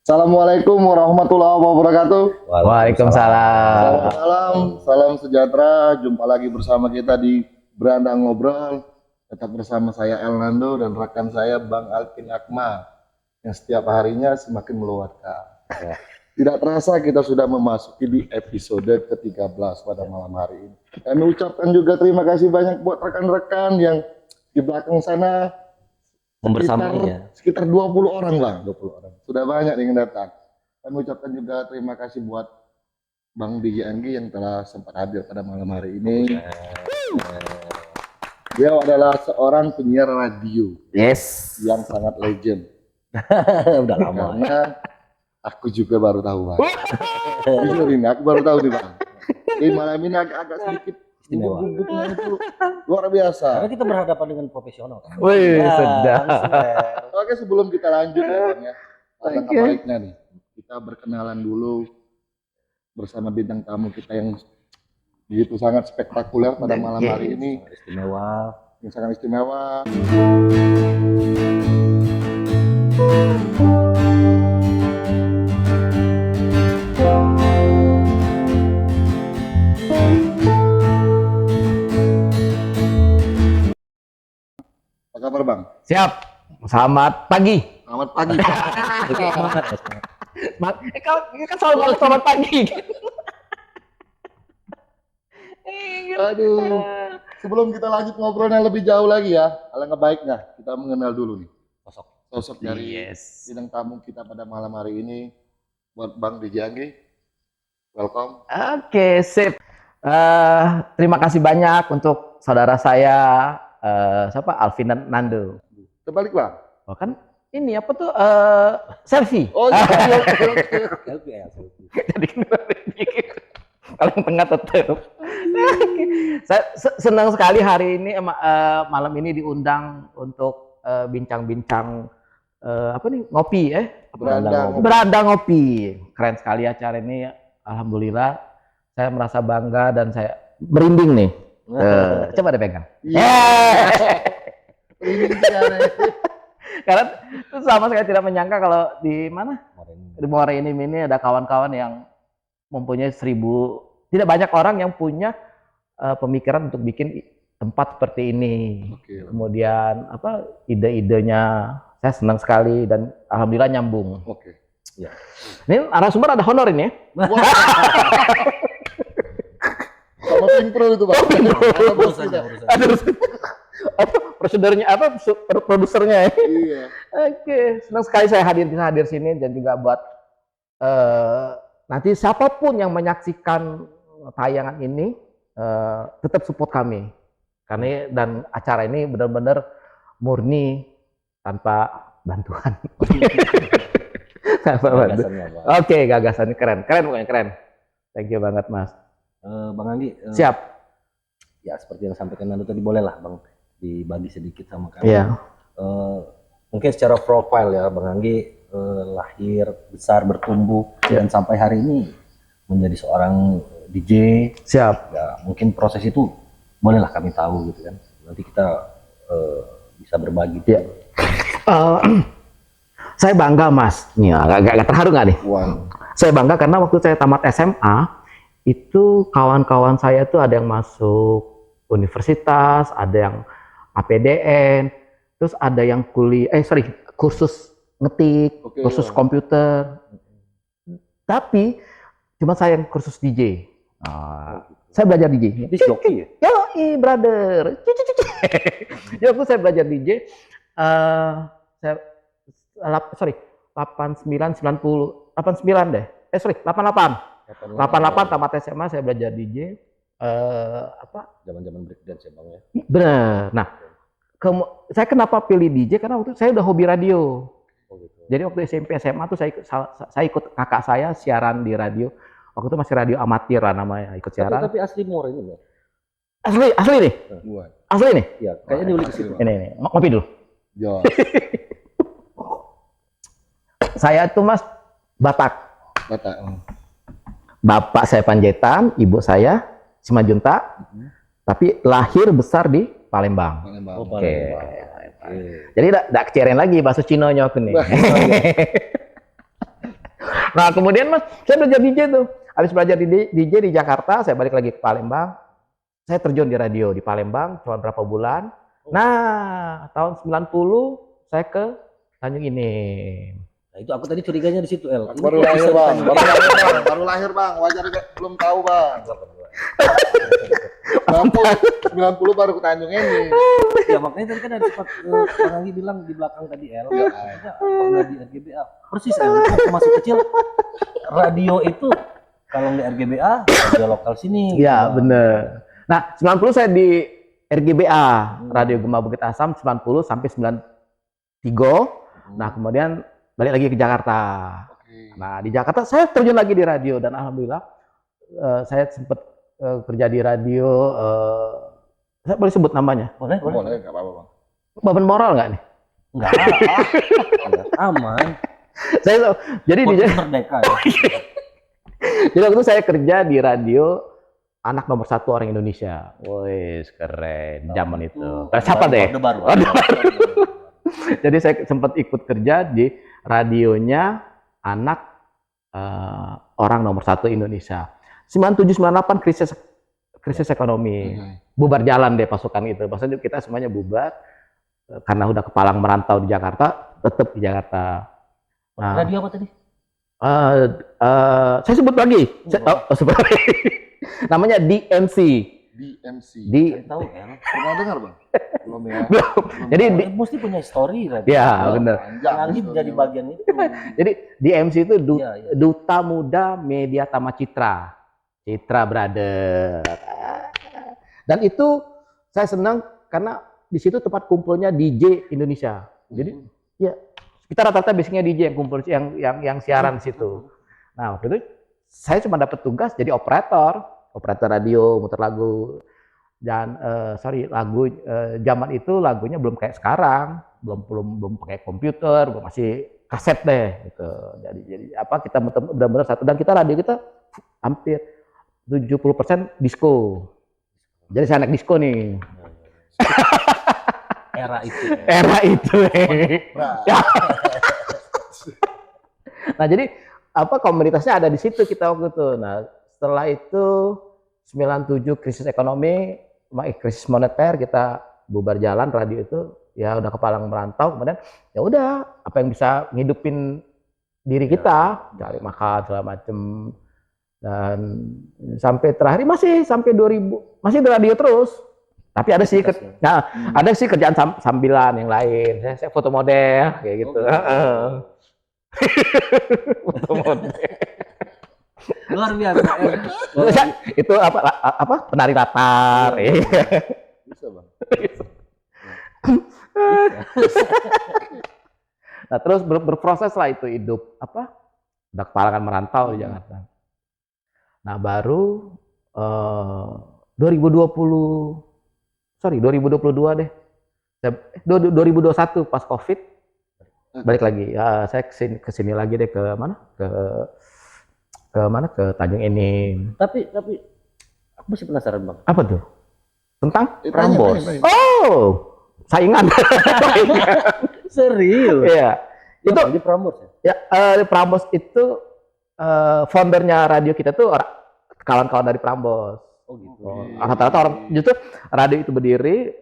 Assalamualaikum warahmatullahi wabarakatuh. Waalaikumsalam. Selamat malam, salam sejahtera. Jumpa lagi bersama kita di Beranda Ngobrol. Tetap bersama saya Elnando dan rekan saya Bang Alvin Akma yang setiap harinya semakin meluatkan. Tidak terasa kita sudah memasuki di episode ke-13 pada malam hari ini. Kami ucapkan juga terima kasih banyak buat rekan-rekan yang di belakang sana. Sekitar 20 orang Bang, 20 orang. Sudah banyak yang datang. Kami ucapkan juga terima kasih buat Bang Digi Anggi yang telah sempat hadir pada malam hari ini. Dia adalah seorang penyiar radio. Yes. Yang sangat legend. Udah lama. Karena aku juga baru tahu Bang. Jujur ini, aku baru tahu nih Bang. Jadi malam ini agak sedikit gugup-gugupnya itu luar biasa. Karena kita berhadapan dengan profesional kan. Wih, sedap. Oke, sebelum kita lanjut ya Bang ya. Alangkah baiknya nih, kita berkenalan dulu bersama bintang tamu kita yang begitu sangat spektakuler pada malam hari ini. Istimewa. Yang sangat istimewa. Apa kabar Bang? Siap. Selamat pagi. Selamat pagi. Semangat ya. Kalau kan selalu ngomong selamat pagi. Aduh. Sebelum kita lanjut ngobrolnya lebih jauh lagi ya, alangkah baiknya kita mengenal dulu nih sosok dari bintang tamu kita pada malam hari ini. Buat Bang Digi Anggi, welcome. Oke, sip. Terima kasih banyak untuk saudara saya, siapa? Alvin Nando. Terbalik Bang. Oh kan ini apa tuh? Selfie. Oh iya. Jadi kalau yang tengah tetap. Saya senang sekali hari ini malam ini diundang untuk bincang-bincang apa nih ngopi beranda ngopi. Keren sekali acara ini. Alhamdulillah saya merasa bangga dan saya merinding nih. Coba deh pegang. Karena sama sekali tidak menyangka kalau di mana di Muara ini ada kawan-kawan yang mempunyai tidak banyak orang yang punya pemikiran untuk bikin tempat seperti ini. Oke. Kemudian apa ide-idenya saya senang sekali dan alhamdulillah nyambung. Oke. Ya. Ini narasumber ada honor ini ya. Sama Pimpro itu Bang. Prosedurnya apa produsernya ya. Iya. Oke, senang sekali saya bisa hadir sini dan juga buat nanti siapapun yang menyaksikan tayangan ini tetap support kami. Karena dan acara ini benar-benar murni tanpa bantuan. Oke, gagasannya keren pokoknya keren. Thank you banget Mas. Bang Anggi. Siap. Ya seperti yang sampaikan Nando tadi, boleh lah Bang dibagi sedikit sama kami. Iya. Mungkin secara profil ya Bang Anggi lahir, besar, bertumbuh dan sampai hari ini menjadi seorang DJ. Siap. Ya mungkin proses itu bolehlah kami tahu gitu kan. Nanti kita bisa berbagi. Ya. Saya bangga Mas. Nih agak terharu nggak nih? Wow. Saya bangga karena waktu saya tamat SMA itu kawan-kawan saya tuh ada yang masuk universitas, ada yang APDN, terus ada yang kursus ngetik, kursus komputer. Tapi cuma saya yang kursus DJ. Saya belajar DJ. Disc jockey ya? Yoi, brother. Ya, waktu saya belajar DJ, saya 89 deh. 88 tamat SMA saya belajar DJ. Zaman-zaman breakdance ya Bang ya. Bener. Nah, saya kenapa pilih DJ karena waktu itu saya udah hobi radio. Jadi waktu SMP SMA tuh saya ikut kakak saya siaran di radio. Waktu itu masih radio amatir lah namanya, ikut siaran. Tapi asli Muara ini ya. Asli nih. Asli nih. Iya, kayaknya diulik ke situ. Ini ngopi dulu. Ya. Saya tuh Mas Batak. Bapak saya Panjaitan, ibu saya Simajunta. Tapi lahir besar di Palembang. Oke. Jadi enggak keceren lagi bahasa Cinonya aku nih. Nah, kemudian Mas, saya belajar DJ tuh. Habis belajar DJ di Jakarta, saya balik lagi ke Palembang. Saya terjun di radio di Palembang, cuma berapa bulan. Nah, tahun 90 saya ke Tanjung ini. Nah, itu aku tadi curiganya di situ, El. Ini Baru kok lahir bisa bang, ditanya- baru lahir bang, wajar belum tahu bang. 90 baru ke Tanjung ini. Ya makanya tadi kan ada sempat Bang Anggi bilang di belakang tadi El, ada pernah di RGBA. Persis El, waktu masih kecil radio itu kalau nggak RGBA, radio lokal sini. Iya, gitu. bener. Nah, 90 saya di RGBA, Radio Gema Bukit Asam 90 sampai 93. Nah, kemudian balik lagi ke Jakarta. Oke. Nah, di Jakarta saya terjun lagi di radio dan alhamdulillah saya sempat kerja di radio. Saya boleh sebut namanya? Boleh, boleh. Boleh nggak apa-apa bang. Beban moral nggak nih? Enggak, aman. Saya jadi di Podcast merdeka ya. jadi waktu itu saya kerja di radio anak nomor 1 orang Indonesia. Wih, keren zaman itu. Siapa deh? Orde baru. Jadi saya sempat ikut kerja di radionya anak orang nomor 1 Indonesia. 97-98 krisis ekonomi. Bubar jalan deh pasukan itu. Maksudnya kita semuanya bubar karena udah kepalang merantau di Jakarta, tetap di Jakarta. Nah, Radio apa tadi? saya sebut lagi. Sebut lagi. Namanya DMC. DMC. Di Tahu El. Pernah dengar bang? Belum ya. jadi Mesti punya story radio. ya benar. Panjang Bang Anggi historinya, jadi Bang. bagian itu. Jadi DMC itu Iya, iya. Duta Muda Media Tama Citra. Citra Brother. Dan itu saya senang karena di situ tempat kumpulnya DJ Indonesia. Jadi ya kita rata-rata biasanya DJ yang kumpul yang siaran di situ. Nah, waktu itu saya cuma dapat tugas jadi operator radio, muter lagu. Dan lagu zaman itu lagunya belum kayak sekarang, belum pakai komputer, belum masih kaset deh gitu. Jadi apa kita benar-benar satu dan radio kita hampir 70% disco. Jadi saya anak disco nih. Era itu. Era itu. Nah, Nah, jadi apa komunitasnya ada di situ kita waktu itu. Nah, setelah itu 97 krisis ekonomi, krisis moneter, kita bubar jalan radio itu ya udah kepalang merantau, kemudian ya udah apa yang bisa ngidupin diri kita, cari makan segala macem. Dan sampai terakhir masih sampai 2000 masih di radio terus. Tapi ada sih ada sih kerjaan sambilan yang lain. Saya foto model kayak gitu. Foto model. Luar biasa. Itu apa penari latar. bisa bang. Nah, terus berproses lah itu hidup apa? Udah kepalangan merantau di Jakarta. Nah, baru 2022 deh. 2021 pas Covid balik lagi. Ya, saya kesini lagi deh ke mana? Ke Tanjung ini. Tapi aku masih penasaran Bang. Apa tuh? Tentang Prambors. Tanya. Oh, saingan. Serius? Iya. Itu Jadi Prambors ya? ya Prambors itu foundernya radio kita tuh kawan-kawan dari Prambors. Oh gitu. Rata-rata orang justru radio itu berdiri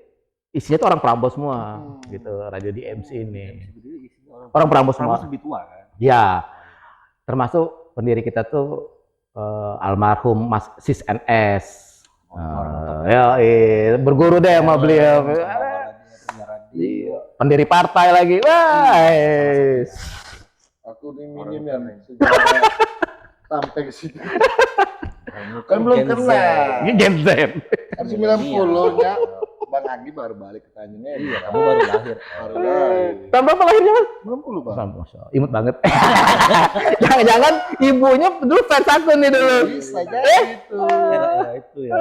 isinya tuh orang Prambors semua gitu. Radio DMC ini. Orang Prambors semua. Prambors lebih tua kan? Ya. Termasuk pendiri kita tuh almarhum Mas Sis NS. Ya, berguru deh sama beliau. Iya, pendiri partai lagi. Wah. Aku nih minim ya sejarah sampai ke situ. Kan belum kenal. Ini Gen Z. Kan 90-nya Bang Anggi baru balik ke Tanjung ini. Iya, kamu baru lahir. Baru lahir. Tahun berapa lahirnya, Mas? 90 bang. Masya Allah, imut banget. Jangan-jangan ibunya dulu fans aku nih dulu. Bisa jadi itu. Era itu ya.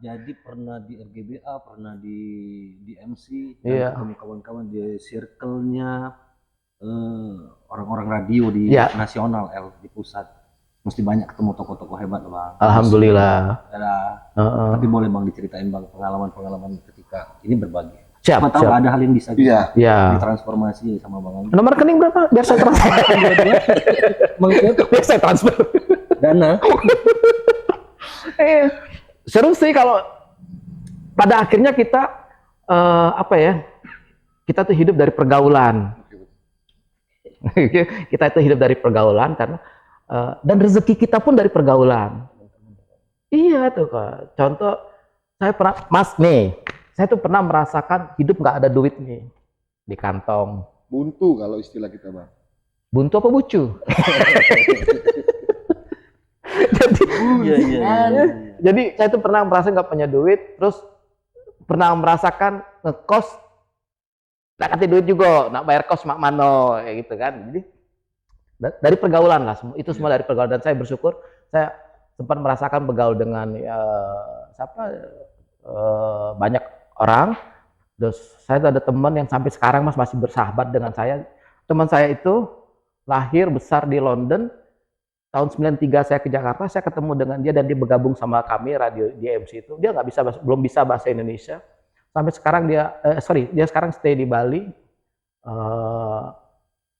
Jadi pernah di RGBA, pernah di MC, dan Iya. ketemu kawan-kawan di circle-nya orang-orang radio di Iya. nasional di pusat. Mesti banyak ketemu tokoh-tokoh hebat Bang. Alhamdulillah. Ada, Heeh. tapi boleh Bang diceritain Bang pengalaman-pengalaman ketika ini berbagi. Siap, Siapa tahu siap. ada hal yang bisa Iya. Ya. ditransformasi sama Bang Anggi. Nomor rekening berapa? Biar saya transfer. Biar saya transfer. Dana. Seru sih kalau pada akhirnya kita apa ya? Kita tuh hidup dari pergaulan. Kita itu hidup dari pergaulan karena dan rezeki kita pun dari pergaulan. Iya tuh Kak. Contoh saya pernah saya tuh pernah merasakan hidup nggak ada duit nih di kantong. Buntu kalau istilah kita, Bang. Buntu apa bucu? Jadi Iya. Jadi saya tuh pernah merasa nggak punya duit, terus pernah merasakan ngekos, nggak kasih duit juga, nak bayar kos mak mano, kayak gitu kan. Jadi dari pergaulan lah, itu semua dari pergaulan. Dan saya bersyukur saya sempat merasakan bergaul dengan banyak orang. Terus saya tuh ada teman yang sampai sekarang masih bersahabat dengan saya. Teman saya itu lahir besar di London. Tahun 93 saya ke Jakarta, saya ketemu dengan dia dan dia bergabung sama kami radio di MC itu. Dia belum bisa bahasa Indonesia. Sampai sekarang dia sekarang stay di Bali.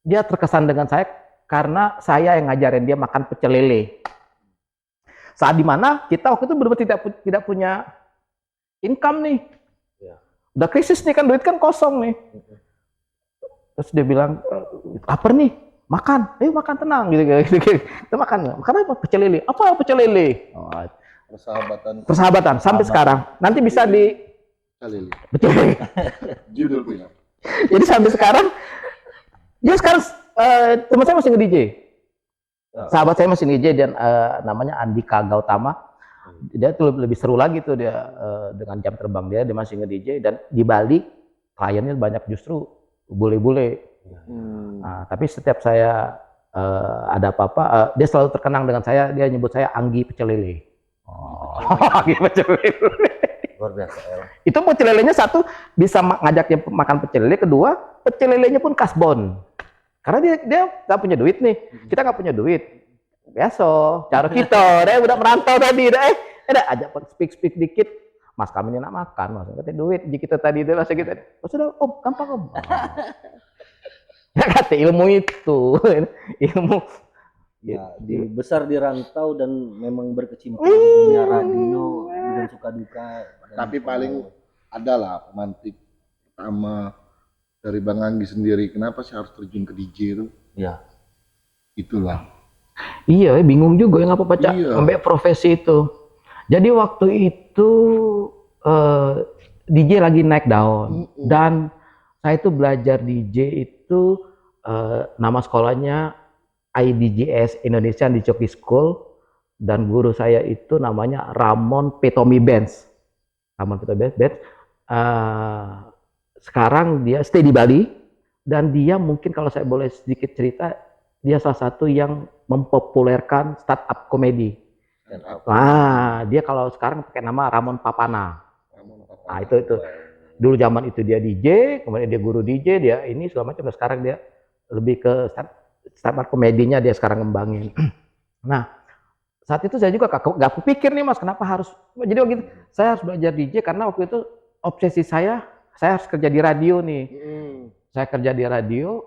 Dia terkesan dengan saya karena saya yang ngajarin dia makan pecel lele. Saat dimana kita waktu itu benar-benar tidak punya income nih. Udah krisis nih kan, duit kan kosong nih. Terus dia bilang, lapar nih. Makan, ayo makan tenang gitu. Kita makan apa? Pecel lele. Apa pecel lele? Oh, persahabatan sampai sekarang. Nanti bisa di pecel lele. Judul film. Jadi sampai sekarang teman saya masih nge-DJ. Sahabat saya masih nge-DJ dan namanya Andika Gautama. Dia tuh lebih seru lagi tuh dia dengan jam terbang dia masih nge-DJ dan di Bali kliennya banyak justru bule-bule. Nah, tapi setiap saya ada apa-apa, dia selalu terkenang dengan saya. Dia nyebut saya Anggi Pecel Lele. Anggi Pecel Lele. Luar biasa. Itu pecel lelenya satu bisa ngajaknya makan pecel lele, kedua pecel lelenya pun kasbon. Karena dia nggak punya duit nih, kita nggak punya duit. Biasa, cara kita, dia udah merantau tadi, ajak speak dikit. Mas kami ini nak makan, mas katanya duit. Jadi kita tadi itu rasa kita, sudah om, gampang om. Ya kata ilmu itu, ilmu. Ya, besar di rantau dan memang berkecimpung di dunia radio dan suka duka. Tapi paling adalah pemantik pertama dari Bang Anggi sendiri. Kenapa sih harus terjun ke DJ itu? Ya. Itulah. Iya, bingung juga ya ngapa baca sampai profesi itu. Jadi waktu itu DJ lagi naik daun dan saya itu belajar DJ itu nama sekolahnya IDGS Indonesia di Jockey School dan guru saya itu namanya Ramon Petomi Benz. Sekarang dia stay di Bali dan dia mungkin kalau saya boleh sedikit cerita, dia salah satu yang mempopulerkan startup komedi. Nah, dia kalau sekarang pakai nama Ramon Papana. Nah, itu dulu zaman itu dia DJ, kemudian dia guru DJ, dia ini segala macam. Dan sekarang dia lebih ke startup komedinya dia sekarang ngembangin. Nah, saat itu saya juga nggak kepikir nih mas, kenapa harus? Jadi waktu itu saya harus belajar DJ karena waktu itu obsesi saya harus kerja di radio nih. Saya kerja di radio,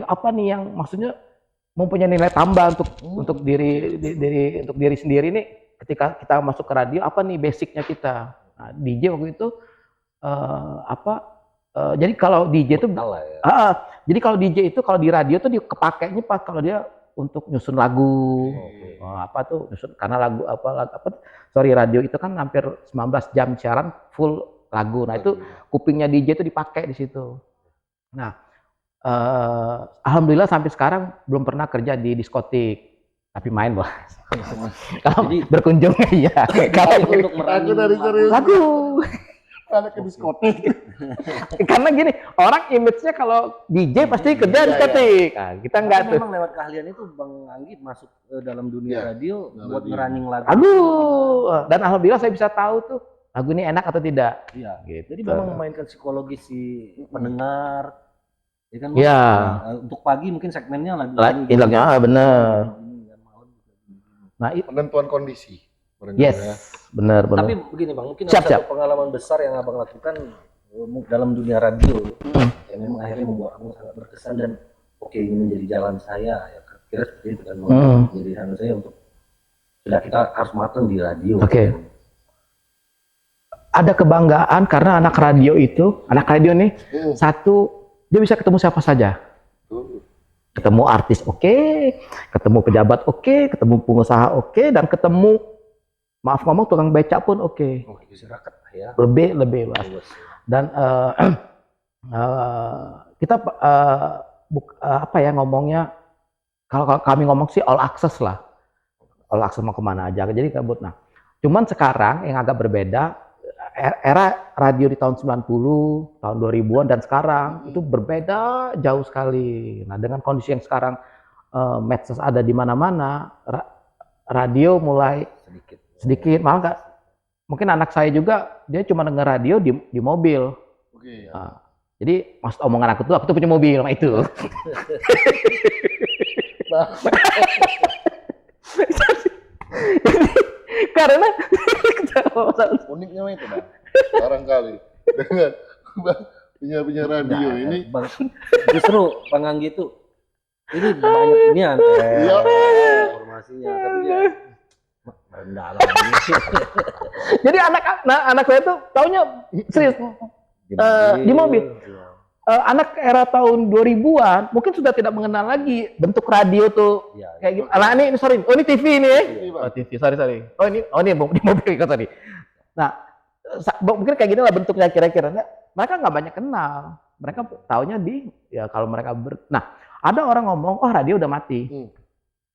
apa nih yang maksudnya mempunyai nilai tambah untuk diri sendiri nih ketika kita masuk ke radio, apa nih basicnya kita. Nah, DJ waktu itu jadi kalau DJ itu jadi kalau DJ itu kalau di radio tuh kepakainya pas kalau dia untuk nyusun lagu. Karena lagu radio itu kan hampir 19 jam siaran full lagu. Nah, itu kupingnya DJ itu dipakai di situ. Nah, alhamdulillah sampai sekarang belum pernah kerja di diskotik, tapi main bos. Kalau berkunjung ya. Kalau untuk merayu lagu. Ada ke diskotik. Karena gini, orang image-nya kalau DJ pasti kerja di diskotik. Nah, kita enggak tuh. Memang lewat keahlian itu Bang Anggi masuk dalam dunia radio buat ngerunning lagu. Dan alhamdulillah saya bisa tahu tuh lagu ini enak atau tidak. Iya. Gitu. Jadi memang memainkan psikologis si pendengar. Ya kan? Iya. Untuk pagi mungkin segmennya Lagnya bener. Nah, Penentuan kondisi. barangkali Yes, ya. benar benar. Tapi begini bang, mungkin Siap, ada siap. satu pengalaman besar yang abang lakukan dalam dunia radio yang memang akhirnya membuat abang sangat berkesan dan oke ini menjadi jalan saya ya kira seperti itu kan menjadi jalan saya untuk sudah kita harus matang di radio. Oke. Ada kebanggaan karena anak radio nih satu dia bisa ketemu siapa saja. Tuh. Ketemu artis oke, ketemu pejabat oke, ketemu pengusaha oke, dan ketemu maaf ngomong tukang becak pun oke. Oh, masyarakat ya. Lebih luas. Dan kita apa ya ngomongnya, kalau kami ngomong sih all access lah, all access mau kemana aja, jadi kabut. Nah, cuman sekarang yang agak berbeda, era radio di tahun 90, tahun 2000-an dan sekarang itu berbeda jauh sekali. Nah, dengan kondisi yang sekarang medsos ada di mana-mana, radio mulai sedikit, malah nggak, mungkin anak saya juga dia cuma denger radio di mobil. Oke. Nah, jadi maksud omongan aku tuh punya mobil, nah itu. Karena Uniknya mah itu bang, barangkali dengan punya radio ini. Bang, justru Bang Anggi itu ini banyak ini Iya. informasinya tapi dia rendah lah. jadi anak saya tuh taunya serius di mobil. Anak era tahun 2000-an mungkin sudah tidak mengenal lagi bentuk radio tuh Iya, kayak gitu. Alah ini sorry, oh ini TV ini ya. Ini, Bang. Oh TV, sorry. Oh ini di mobil kan tadi. Nah, mungkin kayak gini lah bentuknya kira-kira. Nah, mereka nggak banyak kenal. Mereka taunya ya kalau mereka Nah, ada orang ngomong, oh radio udah mati.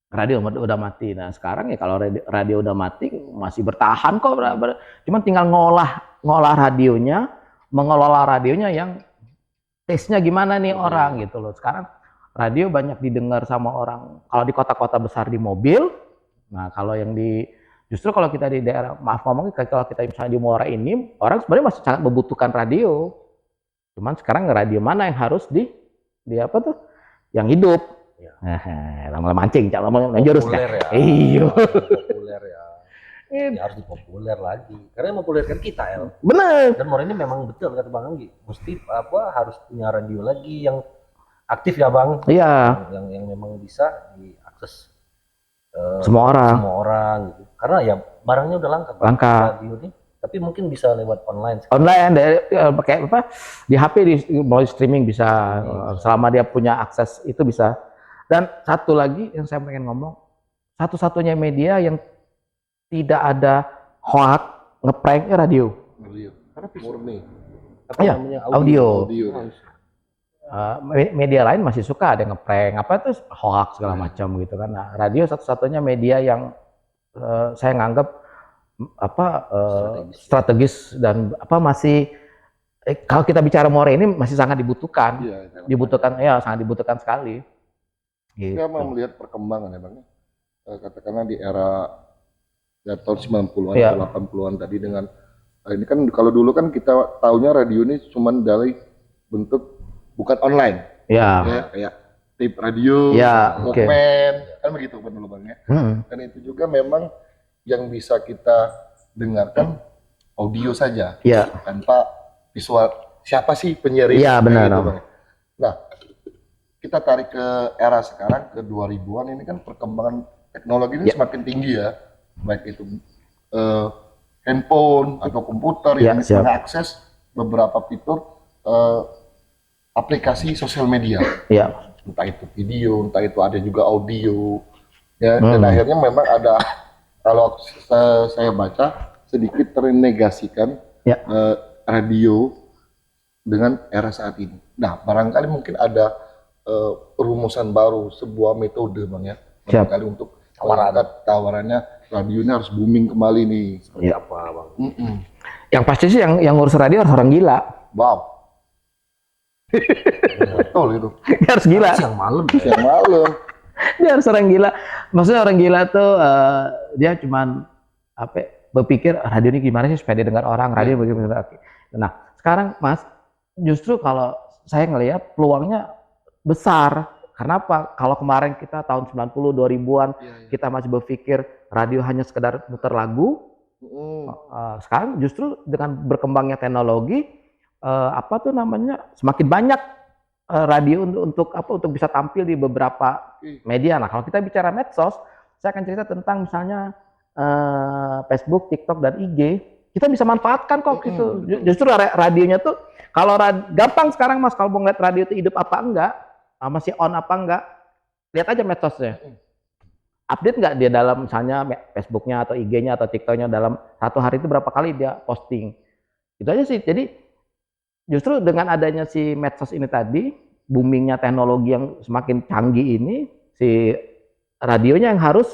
Radio udah mati. Nah, sekarang ya kalau radio udah mati masih bertahan kok. Cuman tinggal ngolah radionya, mengelola radionya yang taste-nya gimana nih orang gitu loh. Sekarang radio banyak didengar sama orang kalau di kota-kota besar di mobil. Nah, kalau yang justru kalau kita di daerah, maaf ngomongnya, kalau kita misalnya di Muara ini, orang sebenarnya masih sangat membutuhkan radio. Cuman sekarang radio mana yang harus di apa tuh? Yang hidup. Ya. Lama-lama mancing, lama-lama jurus kan. Populer ya. Iya. Populer ya. Ya harus dipopuler lagi. Karena yang mempopulerkan kita ya. Bener. Dan Muara ini memang betul kata Bang Anggi. Mesti harus punya radio lagi yang aktif ya Bang. Iya. Yang memang bisa diakses Semua orang. gitu. Karena ya barangnya udah langka. Bang. Langka. Radio ini. Tapi mungkin bisa lewat online. Online pakai apa? Di HP melalui streaming bisa. Selama dia punya akses itu bisa. Dan satu lagi yang saya pengen ngomong, satu-satunya media yang tidak ada hoax ngeprank radio. Karena murni. Apa Iya, namanya? audio. Audio. Media lain masih suka ada ngeprank apa itu hoax segala macam gitu kan. Nah, radio satu-satunya media yang saya nganggap strategis dan masih kalau kita bicara More ini masih sangat dibutuhkan. Iya, Sangat dibutuhkan sekali. Gitu. Kita mau melihat perkembangan ya bang. Katakanlah di era ya, tahun 90-an Iya. atau 80-an tadi dengan ini kan kalau dulu kan kita taunya radio ini cuma dari bentuk bukan online. Ya. Ya, kayak tape radio, Ya, oke. Walkman, kan begitu kan dulu bang ya. Dan itu juga memang yang bisa kita dengarkan audio saja, Ya. tanpa visual. Siapa sih penyiar ini? Iya, Kayak benar, gitu, Om. Bang. Nah, kita tarik ke era sekarang ke 2000-an ini kan perkembangan teknologi ini semakin tinggi ya, baik itu handphone atau komputer yang bisa mengakses beberapa fitur aplikasi sosial media. Ya. Entah itu video, entah itu ada juga audio, ya. Dan akhirnya memang ada, kalau saya baca sedikit ternegasikan radio dengan era saat ini. Nah, barangkali mungkin ada perumusan baru, sebuah metode bang ya, barangkali untuk mengangkat tawarannya radio ini harus booming kembali nih. Seperti apa Bang? Yang pasti sih yang ngurus radio harus orang gila. Wow. Betul itu. Dia harus gila. Siang malam. Siang malam. Dia harus orang gila. Maksudnya orang gila tuh dia cuman berpikir radio ini gimana sih supaya didengar orang, radio bagaimana. Nah, sekarang Mas, justru kalau saya ngelihat peluangnya besar Karena apa? Kalau kemarin kita tahun 90 2000-an kita masih berpikir radio hanya sekedar muter lagu, sekarang justru dengan berkembangnya teknologi apa tuh namanya semakin banyak radio untuk bisa tampil di beberapa media. Nah, kalau kita bicara medsos, saya akan cerita tentang misalnya Facebook, TikTok dan IG. Kita bisa manfaatkan kok gitu. Justru radionya tuh kalau gampang sekarang Mas kalau mau ngeliat radio itu hidup apa enggak, masih on apa enggak, lihat aja medsosnya. Update nggak dia dalam misalnya Facebooknya atau IG-nya atau TikToknya dalam satu hari itu berapa kali dia posting. Itu aja sih. Jadi justru dengan adanya si medsos ini tadi, boomingnya teknologi yang semakin canggih ini, si radionya yang harus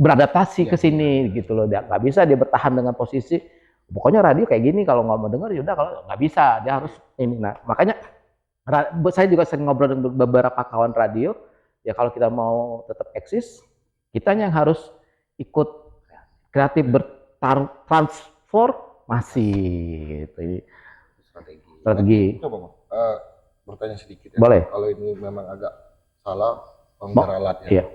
beradaptasi ke sini gitu loh. Dia nggak bisa dia bertahan dengan posisi pokoknya radio kayak gini, kalau nggak mau denger ya udah, kalau nggak bisa dia harus ini. Nah, makanya saya juga sering ngobrol dengan beberapa kawan radio. Ya kalau kita mau tetap eksis, kita yang harus ikut kreatif bertransformasi gitu. Strategi. Coba Bang, bertanya sedikit ya. Boleh. Kalau ini memang agak salah, ralat ya. Iya.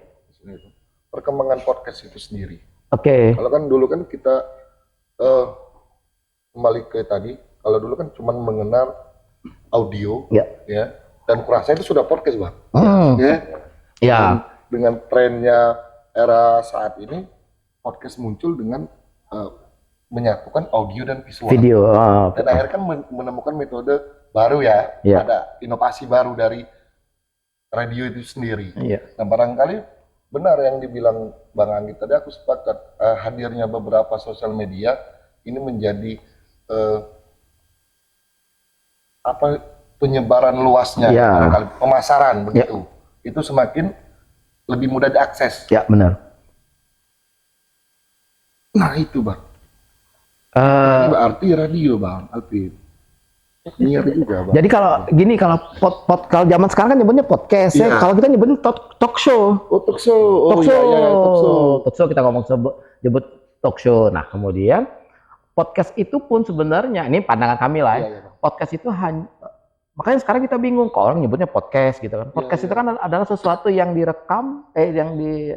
Perkembangan podcast itu sendiri. Oke. Kalau kan dulu kan kita kembali ke tadi, kalau dulu kan cuma mengenal audio, ya, dan kurasa itu sudah podcast Bang. Ya. Dengan trennya era saat ini, podcast muncul dengan menyatukan audio dan visual. Video. Dan akhirnya kan menemukan metode baru ya. Ada inovasi baru dari radio itu sendiri. Nah, barangkali benar yang dibilang Bang Anggi tadi, aku sepakat. Hadirnya beberapa sosial media ini menjadi penyebaran luasnya, barangkali pemasaran begitu. Itu semakin lebih mudah diakses. Ya, benar. Nah, itu Bang. Ini berarti radio Bang Alvin. Iya juga Bang. Jadi kalau gini, kalau kalau zaman sekarang kan nyebutnya podcast ya. Kalau kita nyebutnya talk show. Talk show. Talk show kita ngomong nyebut talk show. Nah, kemudian podcast itu pun sebenarnya, ini pandangan kami lah ya. Podcast itu makanya sekarang kita bingung kok orang nyebutnya podcast gitu kan. Podcast itu kan adalah sesuatu yang direkam,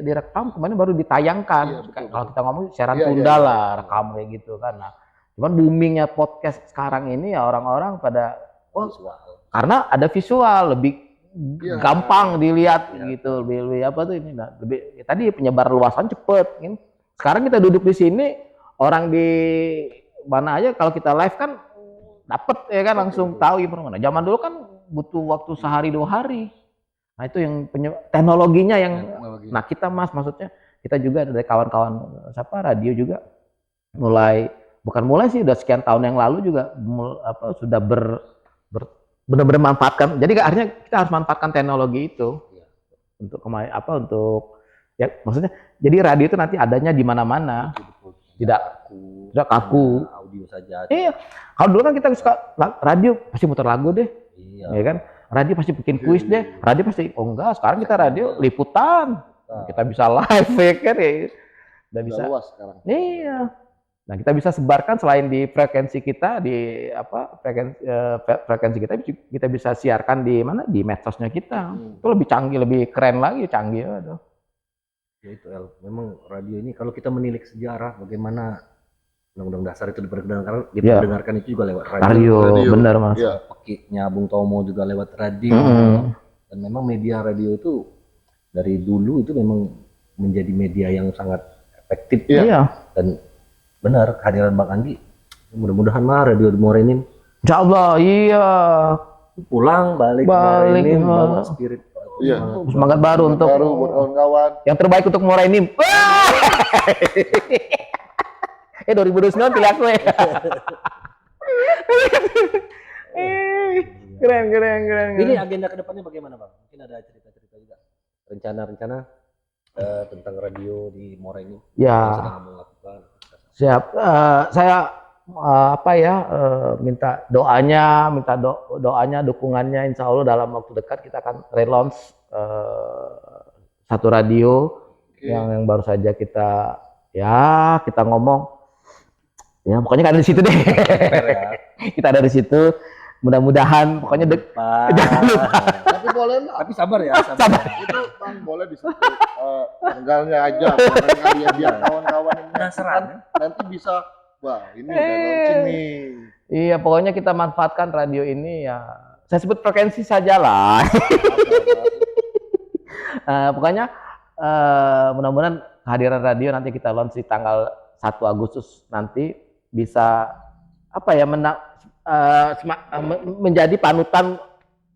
direkam kemudian baru ditayangkan. Kalau kita ngomong siaran tunda lah, rekam kayak gitu kan. Nah, cuman boomingnya podcast sekarang ini ya orang-orang pada karena ada visual, lebih gampang dilihat gitu, lebih apa tuh ini. Nah, lebih tadi penyebar luasan cepet. Kan. Sekarang kita duduk di sini, orang di mana aja kalau kita live kan dapat ya kan, langsung tahu informasi. Zaman dulu kan butuh waktu sehari 2 hari. Nah, itu yang teknologinya yang nah kita maksudnya kita juga dari kawan-kawan radio juga bukan mulai sih, udah sekian tahun yang lalu juga sudah benar-benar manfaatkan. Jadi akhirnya kita harus manfaatkan teknologi itu untuk ya maksudnya jadi radio itu nanti adanya di mana-mana. Tidak kaku. Audio saja. Iya. Kalau dulu kan kita suka radio pasti muter lagu deh. Iya. Ya kan? Radio pasti bikin kuis deh. Radio pasti enggak, sekarang kita radio liputan. Kita bisa live ya kan ya. Dan bisa luas sekarang. Iya. Nah, kita bisa sebarkan selain di frekuensi kita frekuensi kita bisa siarkan di mana? Di medsosnya kita. Itu lebih canggih, lebih keren lagi, canggih aduh. Ya itu memang radio ini kalau kita menilik sejarah bagaimana Undang-Undang Dasar itu diperdengarkan itu juga lewat radio. Benar Mas. Pakainya Bung Tomo juga lewat radio. Dan memang media radio itu dari dulu itu memang menjadi media yang sangat efektif. Dan benar kehadiran Bang Anggi, mudah-mudahan radio di Muara Enim. Insyaallah pulang balik Muara Enim bawa spirit. Semangat baru untuk kawan-kawan. Yang terbaik untuk Muara Enim. 2029 pilih aku ya. Keren. Ini agenda kedepannya bagaimana Bang? Mungkin ada cerita-cerita juga, rencana-rencana tentang radio di Muara Enim. Ya. Sedang melakukan. Siap. Saya minta doanya, dukungannya. Insya Allah dalam waktu dekat kita akan relaunch satu radio yang baru saja kita ngomong. Ya pokoknya ada di situ deh. Kita ada di situ Mudah-mudahan pokoknya jangan lupa. Tapi boleh nggak? Tapi sabar ya, sabar. Ya. Itu Bang boleh disebut tanggalnya aja, barangkali ya biar kawan-kawan yang Penasaran, menyaksikan nanti bisa, wah ini udah launching nih. Iya, pokoknya kita manfaatkan radio ini ya. Saya sebut frekuensi saja lah. Pokoknya mudah-mudahan kehadiran radio nanti kita launch di tanggal 1 Agustus nanti bisa apa ya menjadi panutan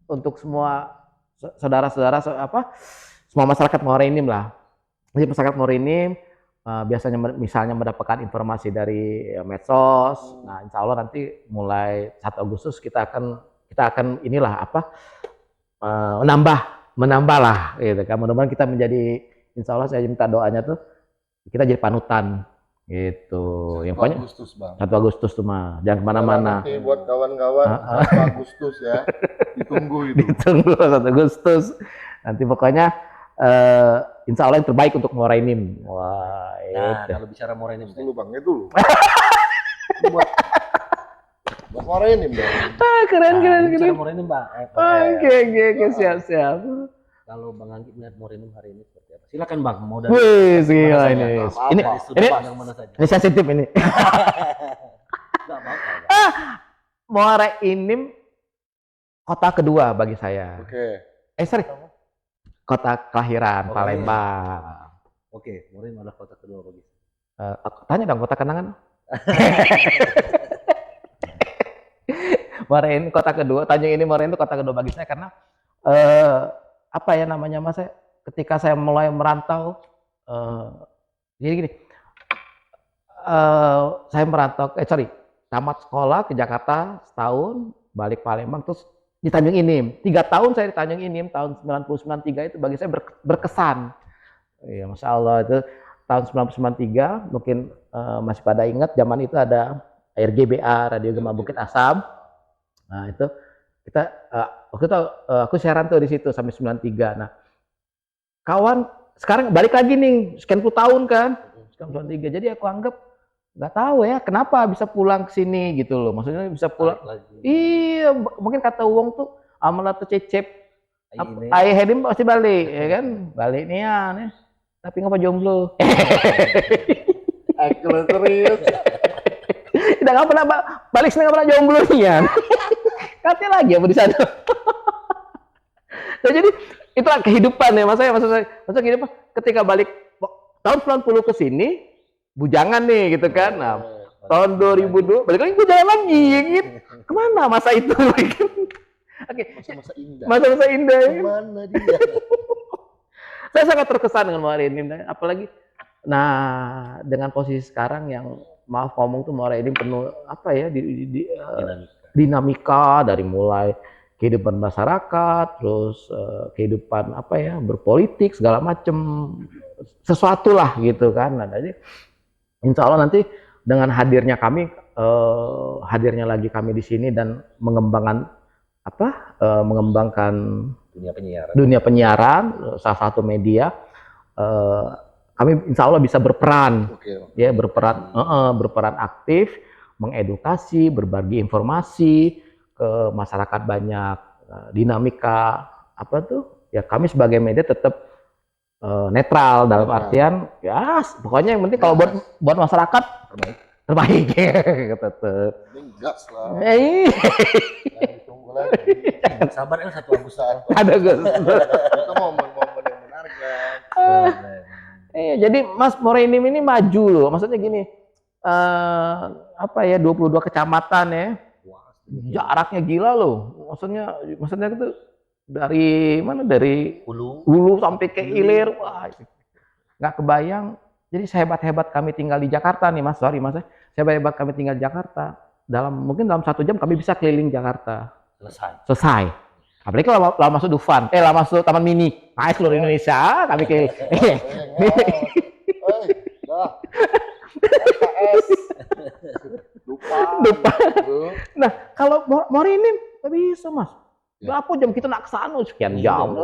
untuk semua saudara-saudara semua masyarakat Morenim lah. Jadi masyarakat Morenim biasanya misalnya mendapatkan informasi dari medsos. Nah, insya Allah nanti mulai 1 Agustus kita akan inilah menambah lah gitu kan. Mudah-mudahan kita menjadi, insya Allah saya minta doanya tuh kita jadi panutan gitu. 1 Yang pokoknya Agustus Bang. 1 Agustus tuh mah jangan kemana-mana. Nanti buat kawan-kawan 1 Agustus ya, ditunggu itu. Ditunggu 1 Agustus. Nanti pokoknya insya Allah yang terbaik untuk Morenim. Wah, Nah, itu. kalau bicara Morenim, Dulu Bang, itu dulu. buat Morenim Bang. Keren. bicara Morenim, Bang. Oke, siap. Kalau Bang Anggi melihat Morenim hari ini seperti apa? Silakan Bang, mau dari Wih, gila mana ini. saja? Apa-apa. Ini Dari sudut ini pandang mana saja? ini sensitif ini. Enggak apa-apa. Morenim kota kedua bagi saya. Oke. Sorry. Kota kelahiran Oke. Palembang. Oke, Morenim adalah kota kedua bagi saya. Aku tanya dong kota kenangan. Morenim kota kedua, Tanjung ini Morenim itu kota kedua bagi saya karena apa ya namanya Mas, ketika saya mulai merantau jadi gini. Saya merantau tamat sekolah ke Jakarta setahun, balik Palembang terus di Tanjung Inim. 3 tahun saya di Tanjung Inim tahun 1993 itu bagi saya berkesan. Iya, Masya Allah itu tahun 1993 mungkin masih pada ingat zaman itu ada RGBA Radio Gema Bukit Asam. Nah itu kita waktu itu aku siaran tuh di situ sampai 93. Nah kawan sekarang balik lagi nih sekian puluh tahun kan, sekian 93. Jadi aku anggap nggak tahu ya kenapa bisa pulang ke sini gitu loh. Maksudnya bisa pulang. Lagi. Iya, mungkin kata Wong tuh amalah tuh cecep. Ini Ayah Hedim pasti balik, ya kan? Balik nih ya, nih. Tapi ngapa jomblo? Aku serius. Tidak nggak pernah balik sini nggak pernah jomblo nih ya. Katanya lagi apa di sana. Nah, jadi itulah kehidupan ya maksud kehidupan ketika balik tahun 90 ke sini bujangan nih gitu kan. Nah, tahun 2002 balik lagi bujangan lagi ya gitu. Kemana masa itu? Oke, Masa-masa indah. masa-masa indah. Ya. Kemana dia? Saya sangat terkesan dengan Morenim, apalagi nah dengan posisi sekarang yang maaf ngomong tuh Morenim penuh apa ya dinamika dari mulai kehidupan masyarakat, terus kehidupan apa ya berpolitik segala macem sesuatu lah gitu kan. Nah, jadi insya Allah nanti dengan hadirnya lagi kami di sini dan mengembangkan dunia penyiaran salah satu media kami insya Allah bisa berperan ya berperan aktif mengedukasi berbagi informasi ke masyarakat banyak dinamika apa tuh ya kami sebagai media tetap netral dalam artian ya pokoknya yang penting kalau buat masyarakat terbaik tetap Gas lah. Tunggu lagi. sabar El 1 Agustus. ada Gus. Itu momen-momen yang menarik kan. Jadi Mas Morenim ini maju loh. Maksudnya gini, apa ya 22 kecamatan ya. Jaraknya gila loh. Maksudnya itu dari mana? Dari Hulu sampai ke Ilir. Wah, nggak kebayang. Jadi sehebat-hebat kami tinggal di Jakarta nih Mas. Sorry Mas. Sehebat-hebat kami tinggal di Jakarta. Mungkin dalam 1 jam kami bisa keliling Jakarta. Selesai. Apalagi kalau masuk Dufan, masuk Taman Mini, seluruh Indonesia kami ke. Lupa. Nah, kalau Morenim nggak bisa Mas. Berapa jam kita nak ke sana? Sekian jam.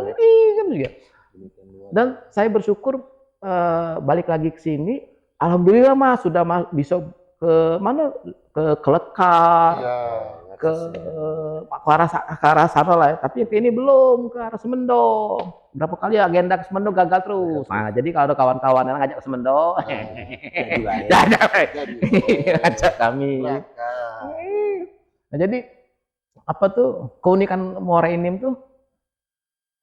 Dan saya bersyukur balik lagi ke sini. Alhamdulillah Mas sudah bisa ke mana? Ke Lekar. ke arah sana lah ya. Tapi ke ini belum, ke arah Semendo. Berapa kali agenda ke Semendo gagal terus. Nah, jadi kalau ada kawan-kawan yang ngajak ke Semendo, Jadi lah ya. ajak kami. Nah, jadi apa tuh keunikan Muara Enim tuh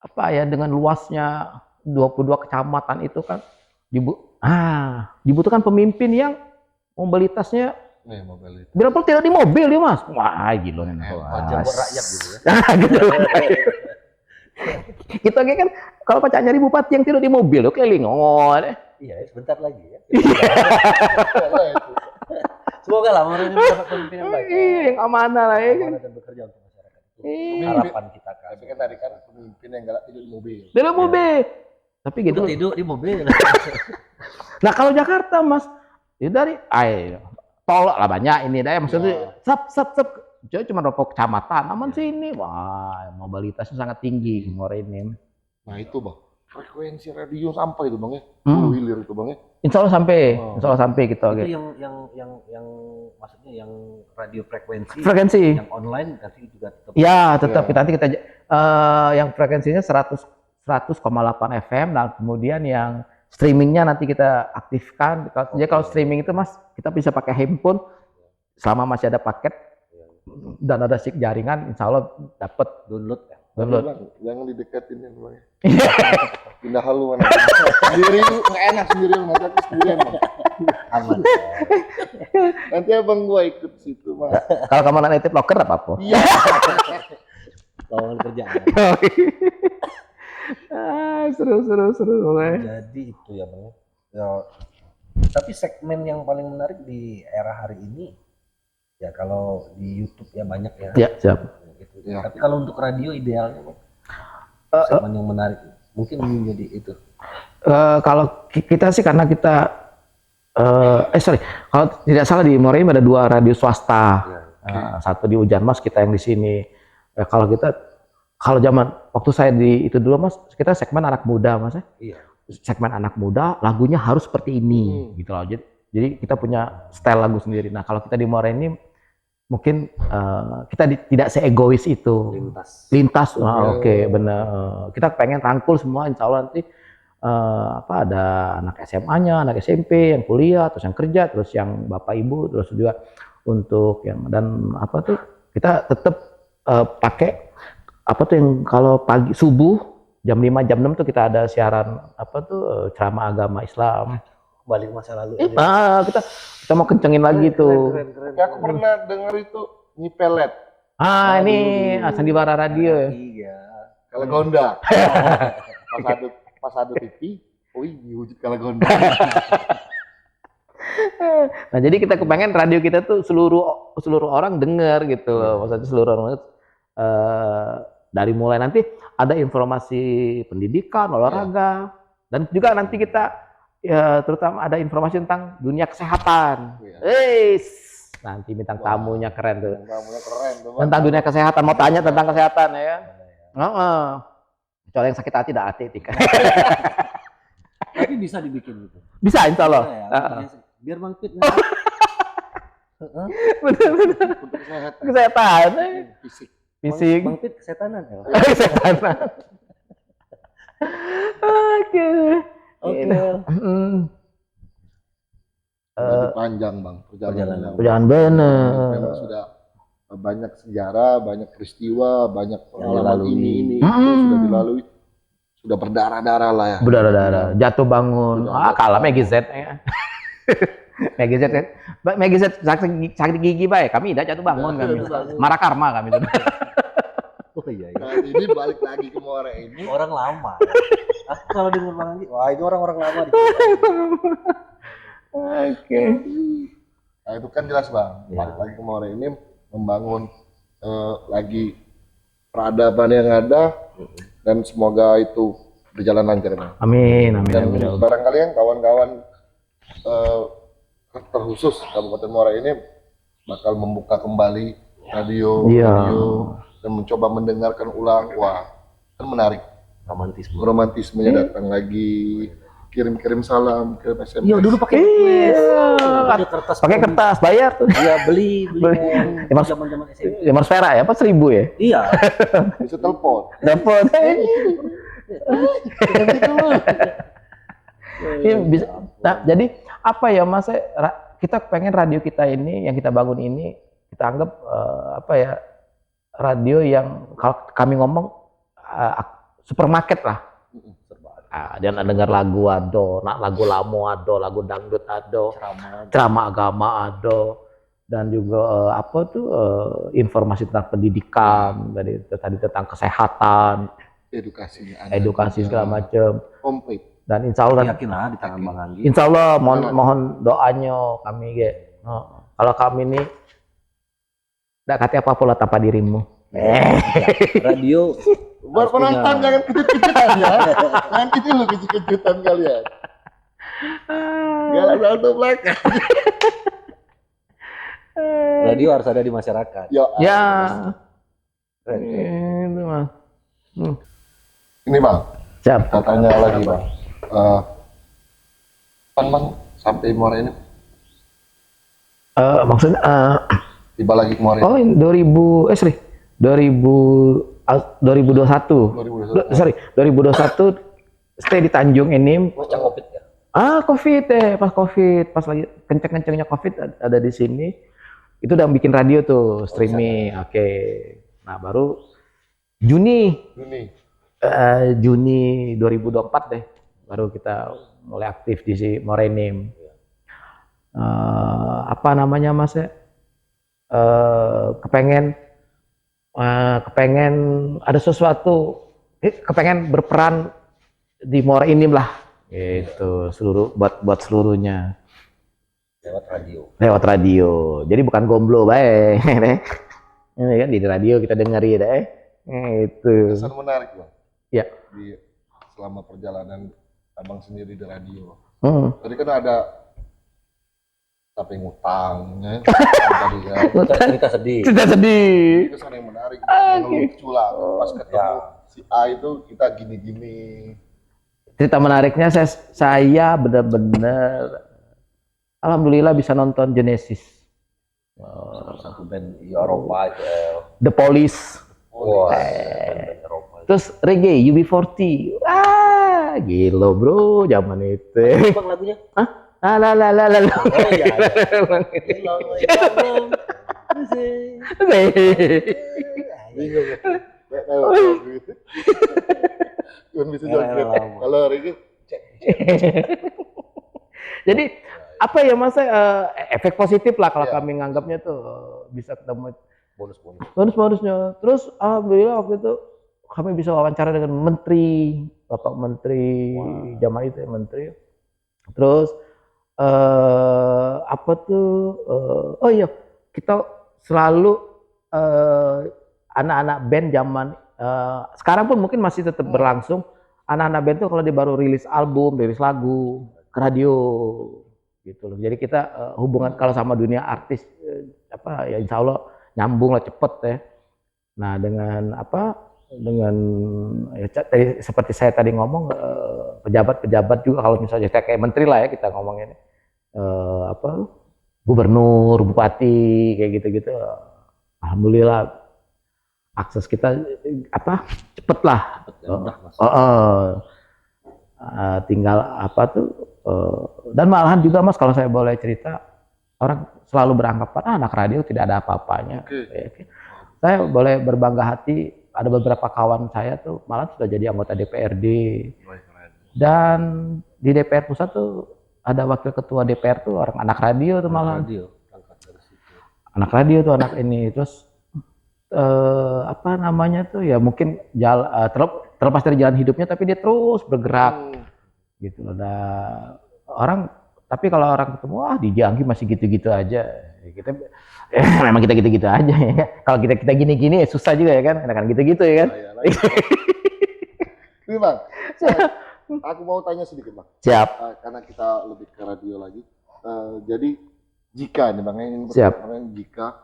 apa ya, dengan luasnya 22 kecamatan itu kan dibutuhkan pemimpin yang mobilitasnya berapa tidak di mobil dia mas. Wah gila nih. Wajar buat rakyat gitu ya. Gitu. Kita kan kalau pacak nyari bupati yang tidak di mobil, oke deh. Iya, sebentar lagi ya. Semoga lah Muara Enim dapat pemimpin yang baik. Yang amanah lah ya kan. Amanah dan bekerja untuk masyarakat. Iya. Harapan kita kan. Tapi kan tadi kan pemimpin yang galak tidur di mobil. Dari mobil. Tapi gitu. Itu tidur di mobil. Nah kalau Jakarta mas, itu dari tolak lah banyak ini dah. Maksudnya sep. Jadi cuma berapa kecamatan, aman sini. Wah mobilitasnya sangat tinggi Muara Enim. Nah itu bang, frekuensi radio sampai itu bang ya, hilir itu bang ya. Insya Allah sampai gitu. Itu yang maksudnya yang radio frekuensi. Yang online nanti juga tetap. Ya tetap nanti kita yang frekuensinya 100,8 FM dan kemudian yang streamingnya nanti kita aktifkan. Jadi kalau streaming itu mas kita bisa pakai handphone selama masih ada paket dan ada SIG jaringan, insya Allah dapat Download ya. Jangan dideketin ya bang. Pindah haluan. Sendiri nggak enak sendiri nanti aku sendirian bang. Aman. Nanti abang gua ikut situ bang. Kalau kamu nitip loker apa? Iya. Lawan kerjaan. Seru. Jadi itu ya bang. Ya, tapi segmen yang paling menarik di era hari ini ya kalau di YouTube ya banyak ya. Ya siap. Gitu. Ya. Tapi kalau untuk radio idealnya bang, segmen yang menarik mungkin menjadi itu. Kalau kita sih karena kita kalau tidak salah di Muara Enim ada 2 radio swasta. Satu di Hujan Mas, kita yang di sini. Kalau zaman waktu saya di itu dulu mas, kita segmen anak muda mas ya. Iya. Segmen anak muda, lagunya harus seperti ini gitu loh. Jadi kita punya style lagu sendiri. Nah kalau kita di Muara Enim mungkin kita tidak seegois itu. Lintas. Oke, benar. Kita pengen rangkul semua, insya Allah nanti ada anak SMA-nya, anak SMP yang kuliah, terus yang kerja, terus yang bapak ibu, terus juga untuk yang dan kita tetap pakai yang kalau pagi subuh jam 5 jam 6 tuh kita ada siaran ceramah agama Islam. Balik masa lalu. Kita mau kencengin lagi tuh. Keren. Aku pernah dengar itu nyipelet. Ini Sandiwara Radio. Iya. Kalau Gonda. pas ada TV, wujud kalau Gonda. Nah jadi kita kepengen radio kita tuh seluruh orang dengar gitu loh. Maksudnya seluruh orang dari mulai nanti ada informasi pendidikan, olahraga, dan juga nanti kita terutama ada informasi tentang dunia kesehatan. Nanti bintang tamunya keren tuh. Tentang dunia kesehatan, mau tanya tentang kesehatan ya. Kecuali yang sakit hati dah hati kan. Tapi bisa dibikin gitu. Bisa insya Allah. Biar Bang Pit. Bener. Kesehatan. Fisik. Bang Pit kesehatanan ya. Kesehatan. Oke. Panjang bang perjalanan. Perjalanan bener. Memang sudah banyak sejarah, banyak peristiwa, banyak pengalaman ini Hmm. itu sudah dilalui, sudah berdarah-darah lah ya. Berdarah-darah, jatuh bangun. Kalah Maggie Z ya. Maggie Z kan. Maggie Z sakit gigi baik, kami tidak jatuh bangun kami. Marah karma kami. Oh iya. Nah, ini balik lagi ke Muara Enim. Orang lama. Aku kalau dengar Bang Anggi, wah itu orang-orang lama di Oke. Nah itu kan jelas bang. Ya. Balik lagi ke Muara Enim, membangun lagi peradaban yang ada dan semoga itu berjalan lancar bang. Amin. Dan barangkali yang kawan-kawan terkhusus Kabupaten Muara Enim bakal membuka kembali radio dan mencoba mendengarkan ulang. Wah kan menarik. romantisme. Romantismenya datang lagi. kirim-kirim salam, kirim SMS. Iya dulu pakai Iya. Ada kertas. Pakai kertas bayar tuh. Iya beli. Beli. Ya, Mas- Zaman-zaman SMP. 500 perak ya, apa 1000 ya? Iya. Bisa telepon. Dapat. Iya, bisa. Nah, jadi apa ya Mas? Kita pengen radio kita ini yang kita bangun ini kita anggap apa ya radio yang kalau kami ngomong supermarket lah. Dia nak dengar lagu ado, nak lagu lamo ado, lagu dangdut ado, ceramah agama ado, dan juga apa tuh informasi tentang pendidikan, tadi tentang kesehatan, edukasi segala macam. Komplit. Dan insya Allah, Yakin lah di tangan Bang Anggi. insya Allah mohon doanya kami kalau kami ini tidak kata apa-apa lah tanpa dirimu. Radio Buat penonton jangan kejut-kejutan ya. Jangan itu lu kejut-kejutan kalian. Galak salto belakang. radio harus ada di masyarakat. Ya. Itu Mas. Ini Bang, Siap. kita tanya lagi Bang. Bang sampai Muara ini Maksudnya tiba lagi ke Muara oh ini. ini 2021. 2021 stay di Tanjung ini. Pasca Covid ya. Covid pas lagi kenceng-kencengnya Covid ada di sini. Itu udah bikin radio tuh streaming. Oke. Nah, baru Juni Juni 2024 deh baru kita mulai aktif di si Morenim. Apa namanya Mas ya? Kepengen ada sesuatu, kepengen berperan di Morenim lah, gitu buat seluruhnya lewat radio. Jadi bukan gomblo baik, ini kan di radio kita dengerin deh, itu. Kesan menarik Bang. Ya. Di selama perjalanan Abang sendiri di radio. Hmm. Tadi kan ada tapi ngutangnya tadi kan. Kita sedih. Kita sedih. Kesan yang menarik, yang lucu lah. Pas ketemu si A itu kita gini-gini. Cerita menariknya saya benar-benar alhamdulillah bisa nonton Genesis. Satu band Eropa itu. The Police. Wah, band Eropa. Terus reggae UB40. Gila bro zaman itu. Bang lagunya? La. Oh iya. Bingung ya. Cuma bisa joget. Kalau Rigi Jadi apa ya Mas efek positif lah kalau kami nganggapnya tuh bisa ketemu bonus-bonusnya. Terus alhamdulillah waktu itu kami bisa wawancara dengan Bapak Menteri zaman itu Menteri. Terus apa tuh oh iya kita selalu anak-anak band zaman sekarang pun mungkin masih tetap berlangsung. Anak-anak band tuh kalau dia baru rilis album, rilis lagu ke radio gitu loh. Jadi kita hubungan kalau sama dunia artis apa ya insya Allah nyambung lah cepet ya. Nah dengan ya, seperti saya tadi ngomong pejabat-pejabat juga kalau misalnya kayak menteri lah ya kita ngomongin gubernur, bupati kayak gitu-gitu. Alhamdulillah akses kita cepet lah. Tinggal dan malahan juga Mas kalau saya boleh cerita orang selalu beranggapan anak radio tidak ada apa-apanya. Saya boleh berbangga hati ada beberapa kawan saya tuh malah sudah jadi anggota DPRD dan di DPR pusat tuh ada wakil ketua DPR tuh orang anak radio tuh malah anak radio tuh anak ini terus apa namanya tuh ya mungkin terlepas dari jalan hidupnya tapi dia terus bergerak gitu loh. Orang tapi kalau orang ketemu di Anggi masih gitu-gitu aja kita memang kita gitu-gitu aja ya. Kalau kita gini-gini ya susah juga ya kan enakan gitu-gitu ya kan. Ini Bang, aku mau tanya sedikit Bang. Siap. Karena kita lebih ke radio lagi. Jadi jika nih Bang, ini pertanyaan jika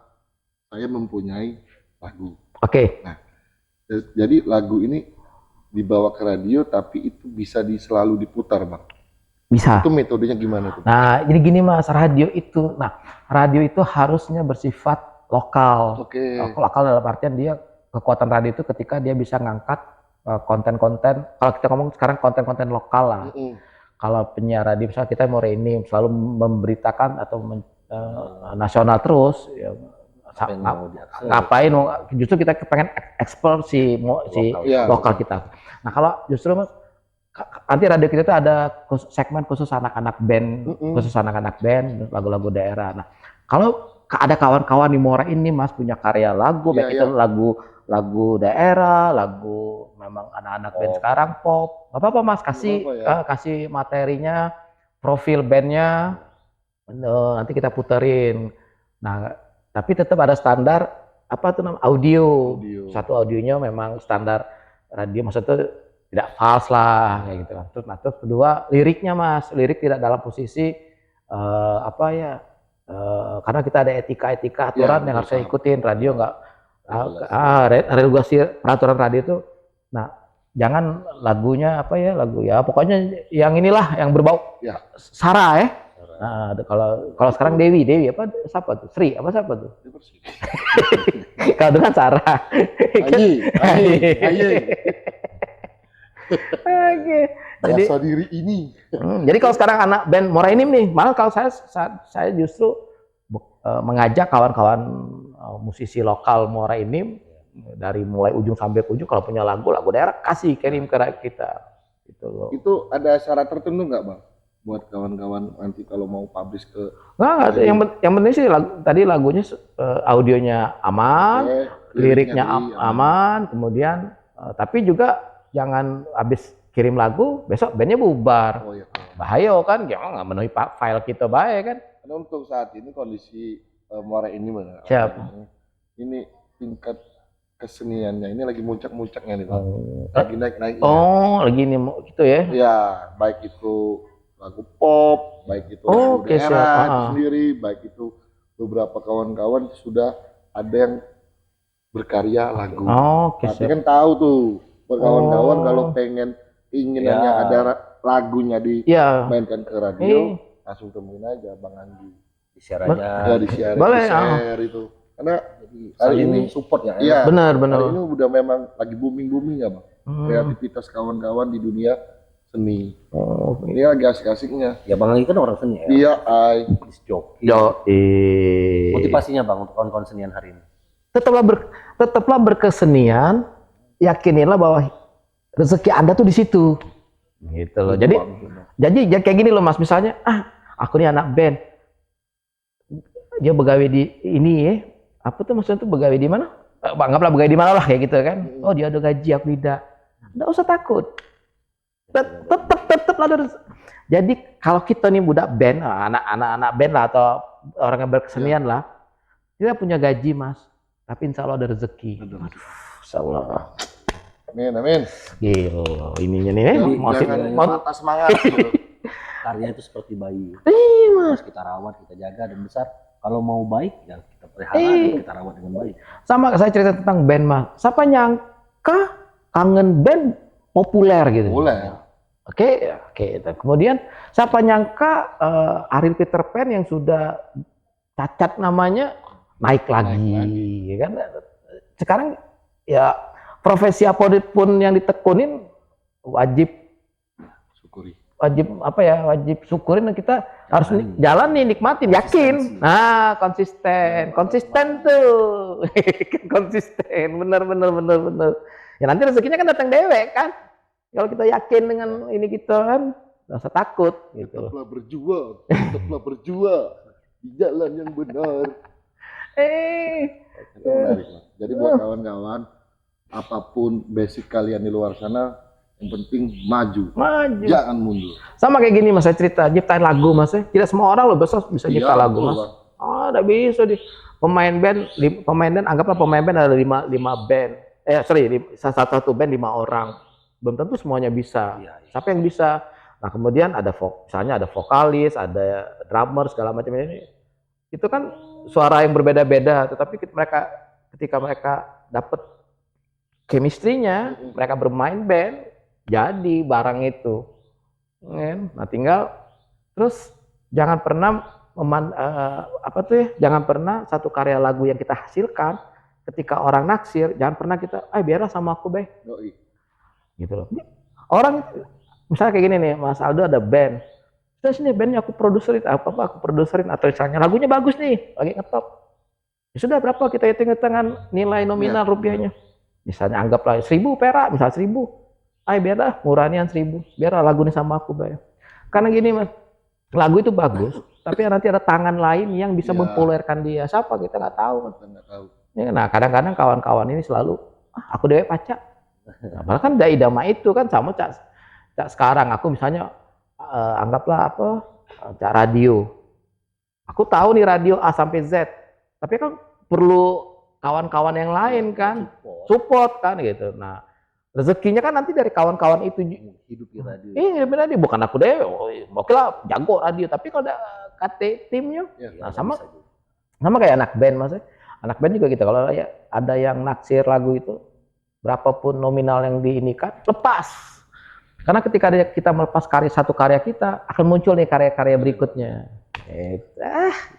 saya mempunyai lagu. Oke. Nah, jadi lagu ini dibawa ke radio tapi itu bisa selalu diputar Bang. Bisa. Itu metodenya gimana tuh? Nah, jadi gini Mas, radio itu harusnya bersifat lokal. Oke. Lokal dalam artian dia kekuatan radio itu ketika dia bisa ngangkat konten-konten. Kalau kita ngomong sekarang konten-konten lokal lah. Kalau penyiar radio misalnya kita mau ini selalu memberitakan atau nasional terus, ya, ngapain? Justru kita pengen ekspor si lokal kita. Nah kalau justru Mas, nanti radio kita itu ada segmen khusus anak-anak band, lagu-lagu daerah. Nah kalau ada kawan-kawan di Muara ini Mas punya karya lagu, baik itu lagu daerah, lagu memang anak-anak band sekarang pop, nggak apa-apa Mas, kasih materinya, profil bandnya, nanti kita puterin. Nah tapi tetap ada standar apa tuh namanya audio. Satu audionya memang standar radio, maksudnya tidak false lah kayak gitu. Terus kedua liriknya Mas, lirik tidak dalam posisi karena kita ada etika aturan yang harus saya ikutin. Radio nggak regulasi peraturan radio itu. Nah jangan lagunya lagu pokoknya yang inilah yang berbau sara ya. Nah, kalau sekarang Dewi siapa tuh? Sri siapa tuh? Kalau dengan Sarah. Oke. Jadi diri ini. Jadi kalau sekarang anak band Muara Enim nih, malah kalau saya justru mengajak kawan-kawan musisi lokal Muara Enim dari mulai ujung sampai ujung kalau punya lagu daerah kirim ke kita. Gitu loh. Itu ada syarat tertentu nggak Bang? Buat kawan-kawan nanti kalau mau publish ke nggak, yang penting sih tadi lagunya audionya aman, liriknya aman, kemudian tapi juga jangan habis kirim lagu besok bandnya bubar. Bahaya kan, jangan nggak memenuhi file kita baik kan. Karena untuk saat ini kondisi Muara ini mana? Ini tingkat keseniannya ini lagi muncak-muncaknya nih Bang. Lagi naik-naiknya. Oh, lagi ini gitu ya? Ya, baik itu lagu pop, baik itu lagu daerah itu sendiri, baik itu beberapa kawan-kawan sudah ada yang berkarya lagu. Tapi kan tahu tuh kawan-kawan kalau inginannya ada lagunya dimainkan ke radio, langsung temuin aja Bang Andi. Di-share aja. Ya di-share, itu. Karena hari ini support ya. Iya. Benar. Hari ini udah memang lagi booming ya Bang. Kreativitas kawan-kawan di dunia seni. Ini lagi asik-asiknya. Ya Bang lagi kan orang seni ya. Iya, Motivasinya Bang untuk kawan-kawan senian hari ini. Tetaplah berkesenian, yakinilah bahwa rezeki Anda tuh di situ. Gitu loh. Jadi kayak gini loh Mas, misalnya aku nih anak band. Dia begawe di ini ya. Apa tuh maksudnya tuh begawe di mana? Anggaplah begawe di mana lah kayak gitu kan. Oh, dia ada gaji, aku tidak. Enggak usah takut. Tetap ada. Jadi kalau kita nih budak band, anak-anak band lah atau orang yang berkesenian lah, kita punya gaji Mas, tapi insya Allah ada rezeki. Aduh, insya Allah. Amin. Gila, ininya nih, mau semangat gitu. Karya itu seperti bayi. Mas. Kita rawat, kita jaga dan besar. Kalau mau baik, ya kita pelihara, kita rawat dengan baik. Sama saya cerita tentang band Mas. Siapa nyangka kangen band populer gitu. Oke. Kemudian siapa nyangka Ariel Peter Pan yang sudah cacat namanya naik lagi. Kan? Sekarang ya profesi apapun yang ditekunin wajib syukurin, dan kita harus jalan nih, nikmatin, yakin. Nah, konsisten tuh. Konsisten, bener. Ya nanti rezekinya kan datang dewek kan. Kalau kita yakin dengan ini kita kan, nggak usah takut. Gitu. Tetaplah berjuang di jalan yang benar. Itu menarik, Mas. Jadi buat kawan-kawan, apapun basic kalian di luar sana, yang penting maju. Jangan mundur. Sama kayak gini Mas, saya cerita, nyiptain lagu Mas. Tidak semua orang loh bisa nyipta lagu Mas. Udah bisa di pemain band anggaplah pemain band ada 5 band. Satu band 5 orang. Belum tentu semuanya bisa. Siapa yang bisa? Nah, kemudian misalnya ada vokalis, ada drummer segala macam ini. Itu kan suara yang berbeda-beda, tetapi ketika mereka dapat chemistry-nya, mereka bermain band, jadi barang itu. Nah, tinggal terus jangan pernah jangan pernah satu karya lagu yang kita hasilkan ketika orang naksir, jangan pernah kita, biarlah sama aku be, Yoi. gitu loh. Orang misalnya kayak gini nih, Mas Aldo ada band, terus ini bandnya aku produserin, aku produserin, atau misalnya lagunya bagus nih, lagi ngetop, ya sudah berapa kita hitung-hitungan nilai nominal rupiahnya, misalnya anggaplah 1.000 perak, misalnya 1.000, biarlah murahnya 1.000, biarlah lagu ini sama aku be, karena gini Mas, lagu itu bagus, tapi nanti ada tangan lain yang bisa Iya. mempopulerkan dia. Siapa kita nggak tahu. Kita nggak tahu. Ya, nah kadang-kadang kawan-kawan ini selalu aku dewe pacak. Nah, padahal kan dai dama itu kan sama cak sekarang aku misalnya anggaplah cak radio. Aku tahu nih radio A sampai Z, tapi kan perlu kawan-kawan yang lain kan, support kan gitu. Nah rezekinya kan nanti dari kawan-kawan itu. Hidup di radio. Hidup di radio, bukan aku deh. Oke lah, jago radio, tapi kalau ada KT timnya, Ya. nah sama kayak anak band Mas. Anak band juga gitu. Kalau ada yang naksir lagu itu, berapapun nominal yang diinikan, lepas. Karena ketika kita melepas satu karya kita, akan muncul nih karya-karya berikutnya.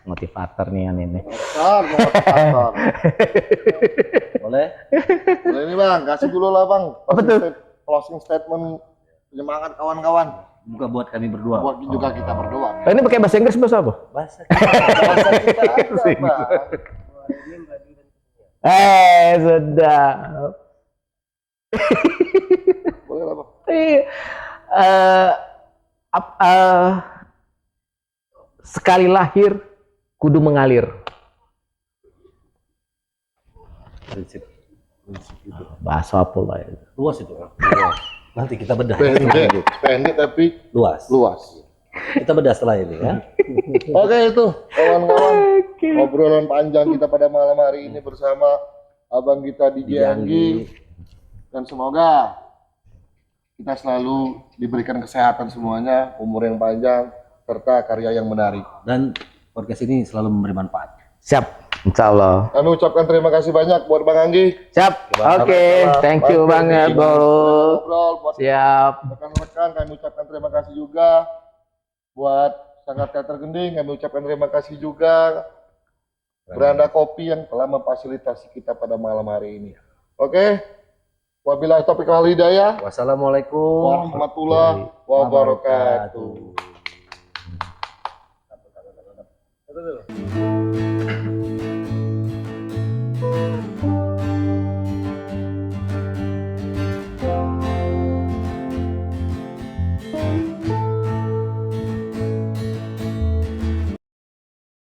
Motivator nih yang ini. Motivator. Boleh? Boleh nih Bang, kasih dulu lah Bang. Betul. Closing statement penyemangat kawan-kawan. Buka buat kami berdua. Buat juga kita berdua. Ini pakai bahasa Inggris bahasa apa? Bahasa Bahasa kita aja, Bang. Sudah. Boleh lah Bang. Sekali lahir kudu mengalir. prinsip itu. Bahasa apa lah itu? Luas itu. Luas. Nanti kita bedah. Pendek tapi Luas. luas. Kita bedah setelah ini ya. Oke itu kawan-kawan obrolan panjang kita pada malam hari ini bersama abang kita di Anggi, dan semoga kita selalu diberikan kesehatan semuanya, umur yang panjang serta karya yang menarik. Dan podcast ini selalu memberi manfaat. Siap, insya Allah. Kami ucapkan terima kasih banyak buat Bang Anggi. Siap, oke, thank you banget bro. Ngobrol buat Siap. rekan-rekan kami ucapkan terima kasih juga. Buat Sangat Teater Gending kami ucapkan terima kasih juga. Beranda Kopi yang telah memfasilitasi kita pada malam hari ini. Oke. Wabillahi taufiq wal hidayah. Wassalamualaikum Warahmatullahi wabarakatuh.